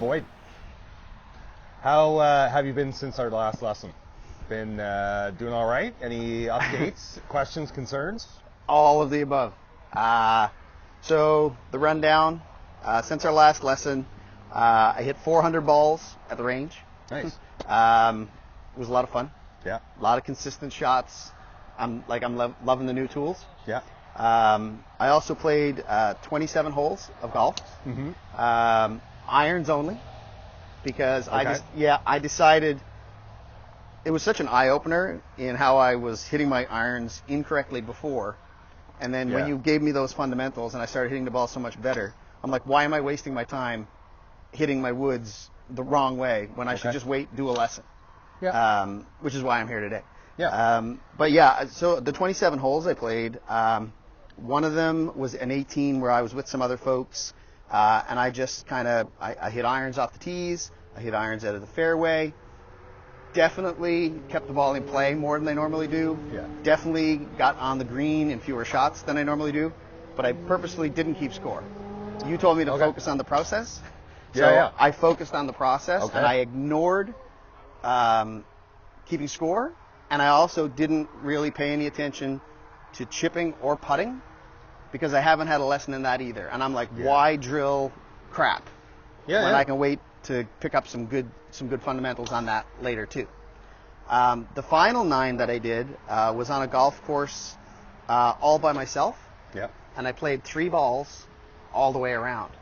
Boyd. How have you been since our last lesson? Been doing all right? Any updates, questions, concerns? All of the above. So the rundown, since our last lesson, I hit 400 balls at the range. Nice. It was a lot of fun. Yeah. A lot of consistent shots. I'm loving the new tools. Yeah. I also played 27 holes of golf. Mm-hmm. Irons only, because Okay. I decided it was such an eye-opener in how I was hitting my irons incorrectly before. And then when Yeah. you gave me those fundamentals and I started hitting the ball so much better, I'm like, why am I wasting my time hitting my woods the wrong way when I should Okay. just wait, do a lesson? Yeah. Which is why I'm here today. Yeah. But yeah, so the 27 holes I played, one of them was an 18 where I was with some other folks, and I just I hit irons off the tees, I hit irons out of the fairway. Definitely kept the ball in play more than I normally do. Yeah. Definitely got on the green in fewer shots than I normally do, but I purposely didn't keep score. You told me to Okay. focus on the process. Yeah, So yeah. I focused on the process, Okay. and I ignored keeping score, and I also didn't really pay any attention to chipping or putting because I haven't had a lesson in that either. And I'm like, Yeah. why drill crap Yeah. when yeah. I can wait to pick up some good fundamentals on that later too. The final 9 that I did was on a golf course all by myself, Yeah. and I played 3 balls all the way around,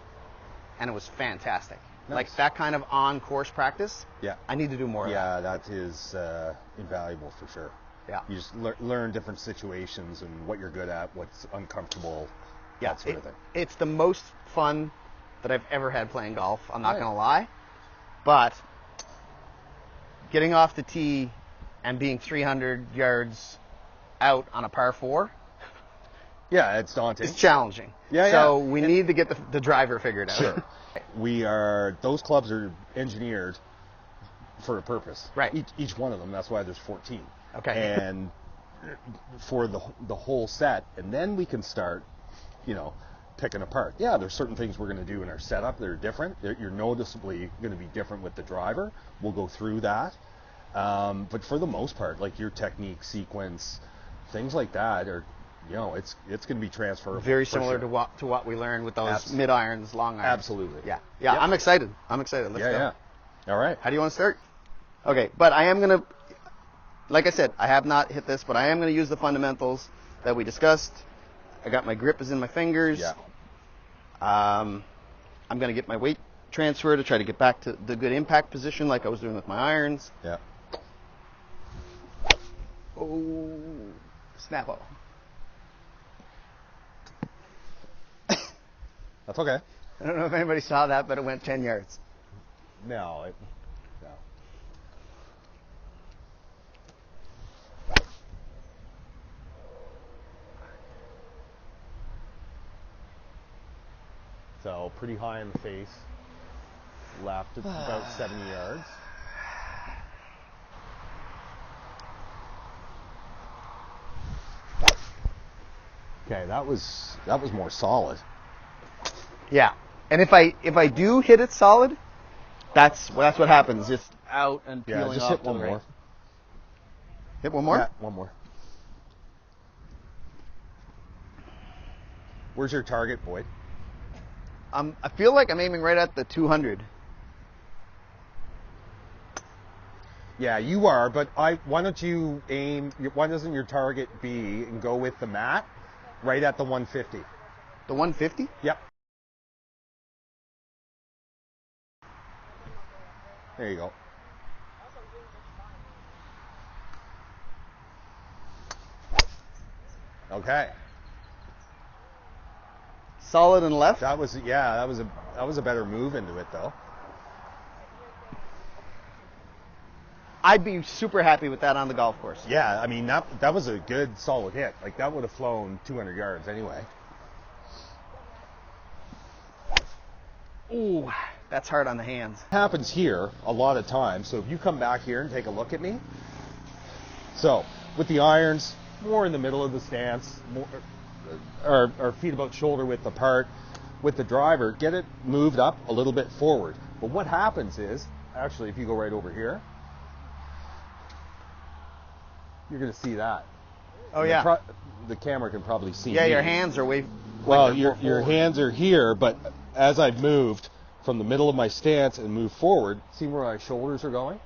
and it was fantastic. Nice. Like that kind of on-course practice, Yeah. I need to do more of that. Yeah, that is invaluable for sure. Yeah. You just learn different situations and what you're good at, what's uncomfortable, Yeah, that sort of thing. it's the most fun that I've ever had playing golf. I'm not Right. going to lie. But getting off the tee and being 300 yards out on a par 4 Yeah, it's daunting. is challenging. Yeah, so yeah. we need to get the driver figured out. Sure. Those clubs are engineered for a purpose. Right. Each one of them, that's why there's 14. Okay. And for the whole set, and then we can start, picking apart. Yeah, there's certain things we're going to do in our setup that are different. You're noticeably going to be different with the driver. We'll go through that. But for the most part, like your technique, sequence, things like that are, it's going to be transferable. Very for similar sure. to what we learned with those Absolutely. mid-irons, long irons. Absolutely. Yeah. Yep. I'm excited. Let's go. Yeah. All right. How do you want to start? Okay, but I am going to, like I said, I have not hit this, but I am going to use the fundamentals that we discussed. I got my grip is in my fingers. Yeah. I'm going to get my weight transfer to try to get back to the good impact position like I was doing with my irons. Yeah. Oh, snap-o. That's okay. I don't know if anybody saw that, but it went 10 yards. No. So pretty high in the face. Left at about 70 yards. Okay, that was more solid. Yeah, and if I do hit it solid, that's what happens. Just out and Yeah, peeling just off hit to one the more. right. Hit one more. Yeah, one more. Where's your target, Boyd? I feel like I'm aiming right at the 200. Yeah, you are, but why don't you aim, why doesn't your target be and go with the mat right at the 150? The 150? Yep. There you go. Okay. Solid and left. That was a better move into it though. I'd be super happy with that on the golf course. Yeah, I mean that was a good solid hit. Like that would have flown 200 yards anyway. Ooh, that's hard on the hands. Happens here a lot of times. So if you come back here and take a look at me. So with the irons, more in the middle of the stance, more, our feet about shoulder width apart. With the driver, get it moved up a little bit forward. But what happens is, actually, if you go right over here, you're going to see that. Oh, And yeah. the camera can probably see Yeah, me. your hands are way... Well, like your hands are here, but as I've moved from the middle of my stance and moved forward, see where my shoulders are going?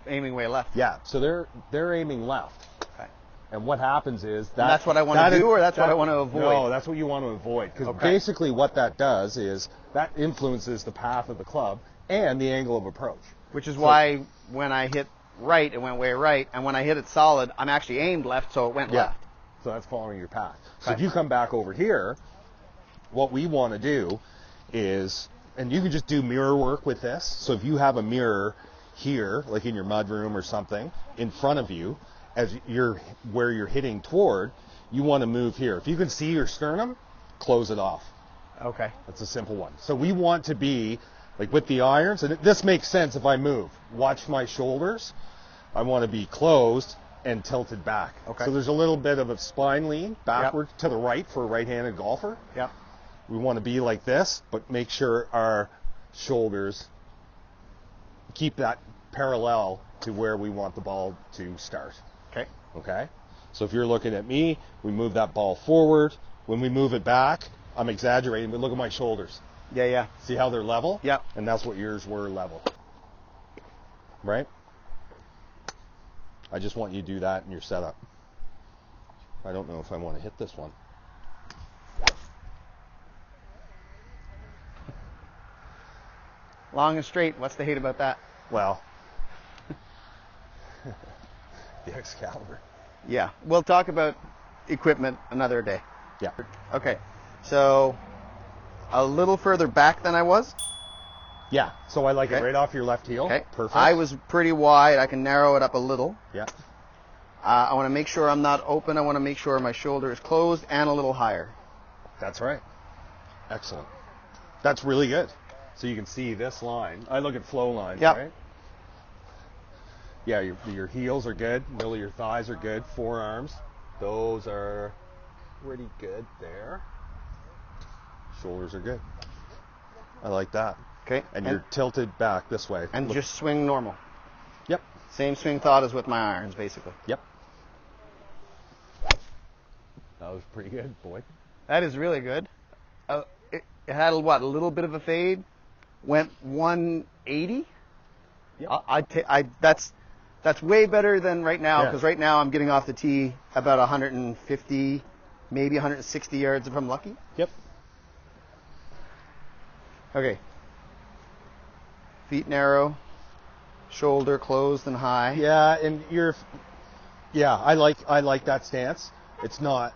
aiming way left. Yeah, so they're aiming left. Okay. And what happens is that... And that's what I want to do, or that's what I want to avoid? No, that's what you want to avoid. Because basically what that does is that influences the path of the club and the angle of approach. Which is why when I hit right, it went way right, and when I hit it solid, I'm actually aimed left, so it went left. So that's following your path. So if you come back over here, what we want to do is, and you can just do mirror work with this. So if you have a mirror here, like in your mudroom or something, in front of you, as where you're hitting toward, you want to move here. If you can see your sternum, close it off. Okay. That's a simple one. So we want to be, like with the irons, and this makes sense if I move. Watch my shoulders. I want to be closed and tilted back. Okay. So there's a little bit of a spine lean backward to the right for a right-handed golfer. Yep. We want to be like this, but make sure our shoulders keep that parallel to where we want the ball to start. Okay. Okay? So if you're looking at me, we move that ball forward. When we move it back, I'm exaggerating, but look at my shoulders. Yeah, yeah. See how they're level? Yep. And that's what yours were, level. Right? I just want you to do that in your setup. I don't know if I want to hit this one. Long and straight. What's the hate about that? Well, the Excalibur. Yeah. We'll talk about equipment another day. Yeah. Okay. So a little further back than I was. Yeah. So I like it right off your left heel. Okay. Perfect. I was pretty wide. I can narrow it up a little. Yeah. I want to make sure I'm not open. I want to make sure my shoulder is closed and a little higher. That's right. Excellent. That's really good. So you can see this line. I look at flow lines, right? Yeah, your heels are good. Middle of your thighs are good. Forearms, those are pretty good there. Shoulders are good. I like that. Okay. And you're tilted back this way. And just swing normal. Yep. Same swing thought as with my irons, basically. Yep. That was pretty good, boy. That is really good. It had a little bit of a fade. Went 180. Yep. That's way better than right now, because right now I'm getting off the tee about 150, maybe 160 yards if I'm lucky. Yep. Okay. Feet narrow, shoulder closed and high. Yeah, and I like that stance. It's not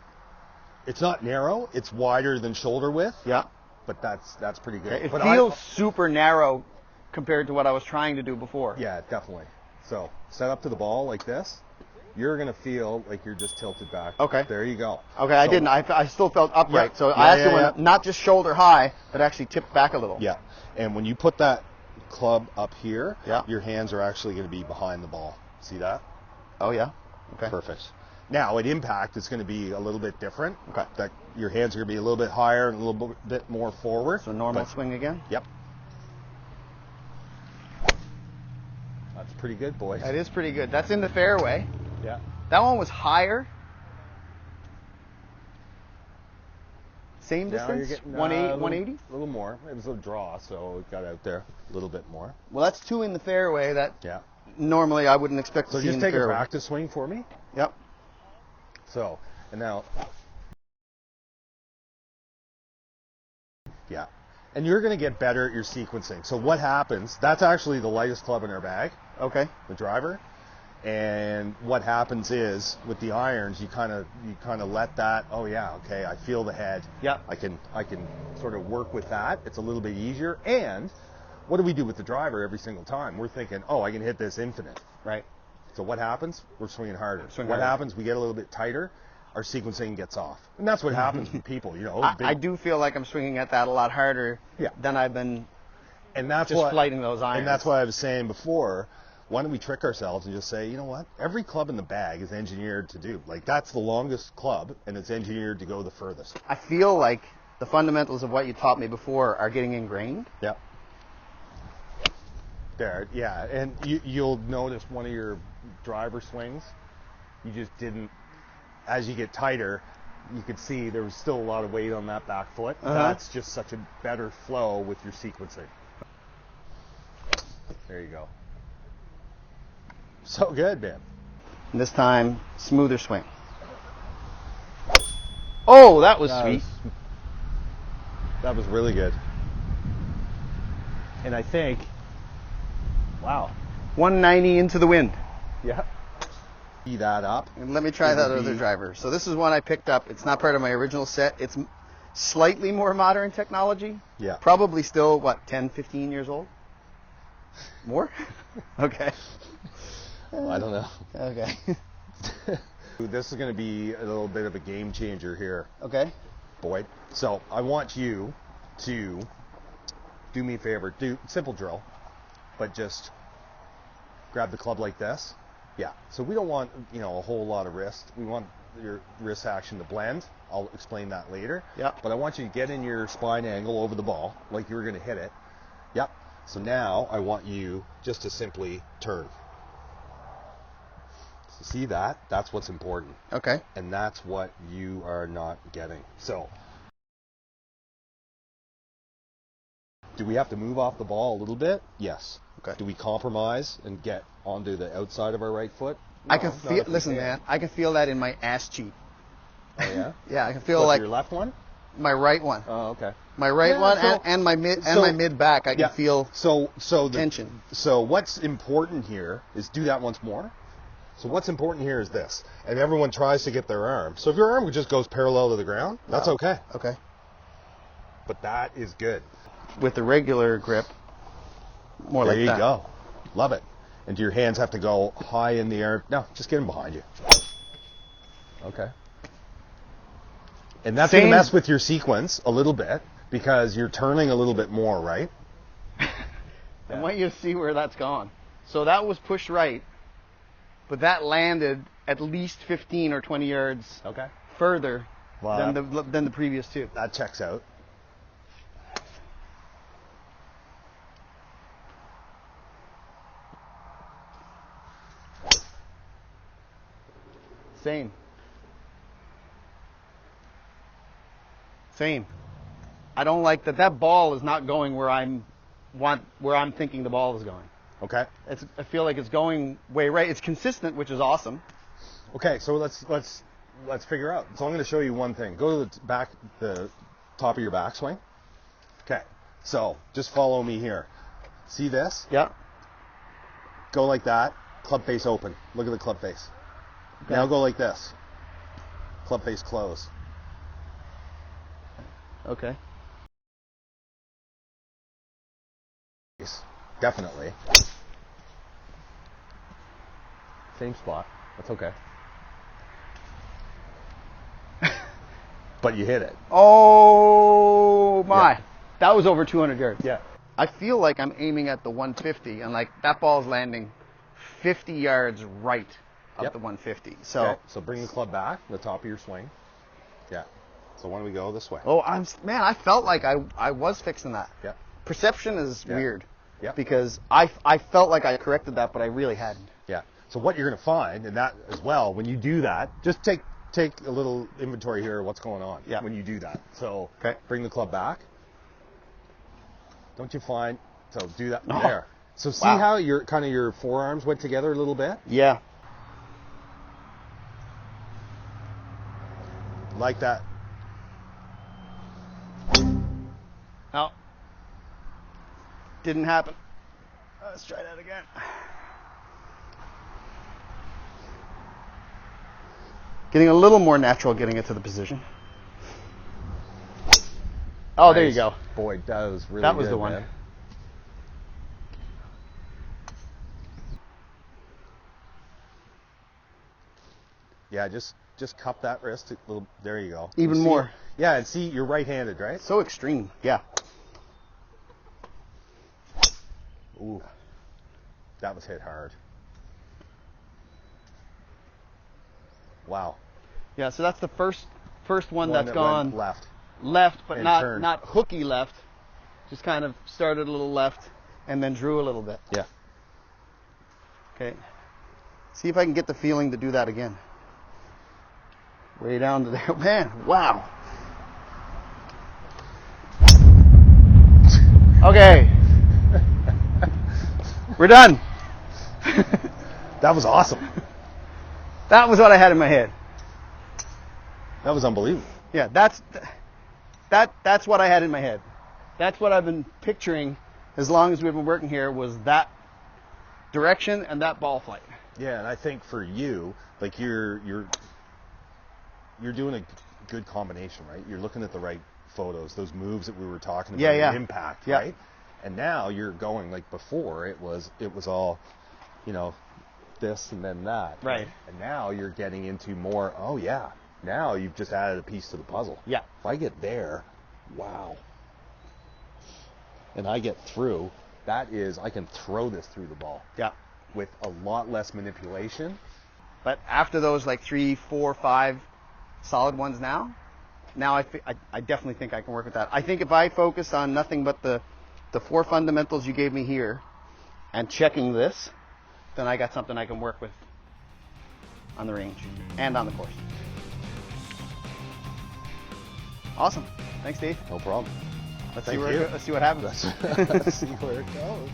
narrow. It's wider than shoulder width. Yeah. But that's pretty good. It but feels super narrow compared to what I was trying to do before. Yeah, definitely. So set up to the ball like this. You're going to feel like you're just tilted back. Okay. There you go. Okay, I didn't. I still felt upright. Yeah. So Yeah, I actually yeah, went not just shoulder high, but actually tipped back a little. Yeah. And when you put that club up here, Yeah. your hands are actually going to be behind the ball. See that? Oh, yeah. Okay. Perfect. Now, at impact, it's going to be a little bit different. Okay. That your hands are going to be a little bit higher and a little bit more forward. So normal swing again? Yep. That's pretty good, boys. That is pretty good. That's in the fairway. Yeah. That one was higher. Same Now you're distance? getting 180? A little more. It was a draw, so it got out there a little bit more. Well, that's two in the fairway that Yeah. normally I wouldn't expect to So see just in the take a fairway. practice swing for me. Yep. So, and now, yeah. And you're going to get better at your sequencing. So what happens, that's actually the lightest club in our bag, Okay. the driver. And what happens is with the irons, you kind of let that, oh yeah, okay, I feel the head. Yeah. I can sort of work with that. It's a little bit easier. And what do we do with the driver every single time? We're thinking, oh, I can hit this infinite. Right. So what happens? We're swinging harder. Swing what harder. happens? We get a little bit tighter. Our sequencing gets off. And that's what happens with people, you know. I do feel like I'm swinging at that a lot harder than I've been and that's just flighting those irons. And that's what I was saying before. Why don't we trick ourselves and just say, you know what? Every club in the bag is engineered to do. Like, that's the longest club, and it's engineered to go the furthest. I feel like the fundamentals of what you taught me before are getting ingrained. Yeah. There, yeah, and you'll notice one of your driver swings, you just didn't, as you get tighter, you could see there was still a lot of weight on that back foot. That's just such a better flow with your sequencing. There you go. So good, man. And this time, smoother swing. Oh, that was sweet. That was really good. And I think, wow. 190 into the wind. Yeah. Tee that up. And let me try that other driver. So this is one I picked up. It's not part of my original set. It's slightly more modern technology. Yeah. Probably still, what, 10, 15 years old? More? Okay. I don't know. Okay. This is going to be a little bit of a game changer here, Okay. Boyd. So I want you to do me a favor. Do simple drill, but just grab the club like this. Yeah. So we don't want, a whole lot of wrist. We want your wrist action to blend. I'll explain that later. Yep. But I want you to get in your spine angle over the ball like you were going to hit it. Yep. So now I want you just to simply turn. So see that? That's what's important. Okay. And that's what you are not getting. So, do we have to move off the ball a little bit? Yes. Okay. Do we compromise and get onto the outside of our right foot? I can No, not feel. if we Listen, can. man. I can feel that in my ass cheek. Oh yeah. Yeah, I can feel What, like your left one? my right one. Oh, okay. My right Yeah, one so- and my mid so- my mid back. I can feel So the tension. So what's important here is do that once more. So what's important here is this, and everyone tries to get their arm. So if your arm just goes parallel to the ground, that's okay. Okay. But that is good. With the regular grip, more There like you that. go. Love it. And do your hands have to go high in the air? No, just get them behind you. Okay. And that's going to Same. mess with your sequence a little bit because you're turning a little bit more, right? I want you to see where that's gone. So that was pushed right, but that landed at least 15 or 20 yards Okay. further Wow. than the previous two. That checks out. Same. Same. I don't like that. That ball is not going where I'm thinking the ball is going. Okay. I feel like it's going way right. It's consistent, which is awesome. Okay, so let's figure out. So I'm going to show you one thing. Go to the top of your backswing. Okay. So just follow me here. See this? Yeah. Go like that. Club face open. Look at the club face. Okay. Now go like this. Club face close. Okay. Definitely. Same spot. That's okay. But you hit it. Oh my. Yeah. That was over 200 yards. Yeah. I feel like I'm aiming at the 150 and like that ball's landing 50 yards right up Yep. the 150. So Okay, so bring the club back, the top of your swing. Yeah. So why don't we go this way? I felt like I was fixing that. Yeah. Perception is Yeah. weird. Yeah. Because I felt like I corrected that, but I really hadn't. Yeah. So what you're going to find, and that as well, when you do that, just take a little inventory here of what's going on. Yeah. When you do that. So Okay. bring the club back. Don't you find? So do that Oh. there. So see Wow. how your forearms went together a little bit, Yeah. like that. No. Didn't happen. Let's try that again. Getting a little more natural getting it to the position. Oh, there you Nice. go. Boy, that was really That was good, the one. man. Yeah, just cup that wrist a little. There you go. Even You see- more. Yeah, and see, you're right-handed, right? So extreme. Yeah. Ooh, that was hit hard. Wow. Yeah, so that's the first one that's that gone went left. left, but and not turned. not hooky left. Just kind of started a little left and then drew a little bit. Yeah. Okay. See if I can get the feeling to do that again. Way down to there. Man, wow. Okay. We're done. That was awesome. That was what I had in my head. That was unbelievable. Yeah, that's what I had in my head. That's what I've been picturing as long as we've been working here, was that direction and that ball flight. Yeah, and I think for you, like you're doing a good combination, right? You're looking at the right photos, those moves that we were talking about, Yeah. the impact, Yeah. right? And now you're going, like before it was all, this and then that. Right. And now you're getting into more, oh yeah, now you've just added a piece to the puzzle. Yeah. If I get there, wow. And I get through, I can throw this through the ball. Yeah. With a lot less manipulation. But after those like 3, 4, 5 solid ones now I definitely think I can work with that. I think if I focus on nothing but the 4 fundamentals you gave me here and checking this, then I got something I can work with on the range and on the course. Awesome. Thanks, Dave. No problem. Let's Thank see you. let's see what happens. Let's see where it goes.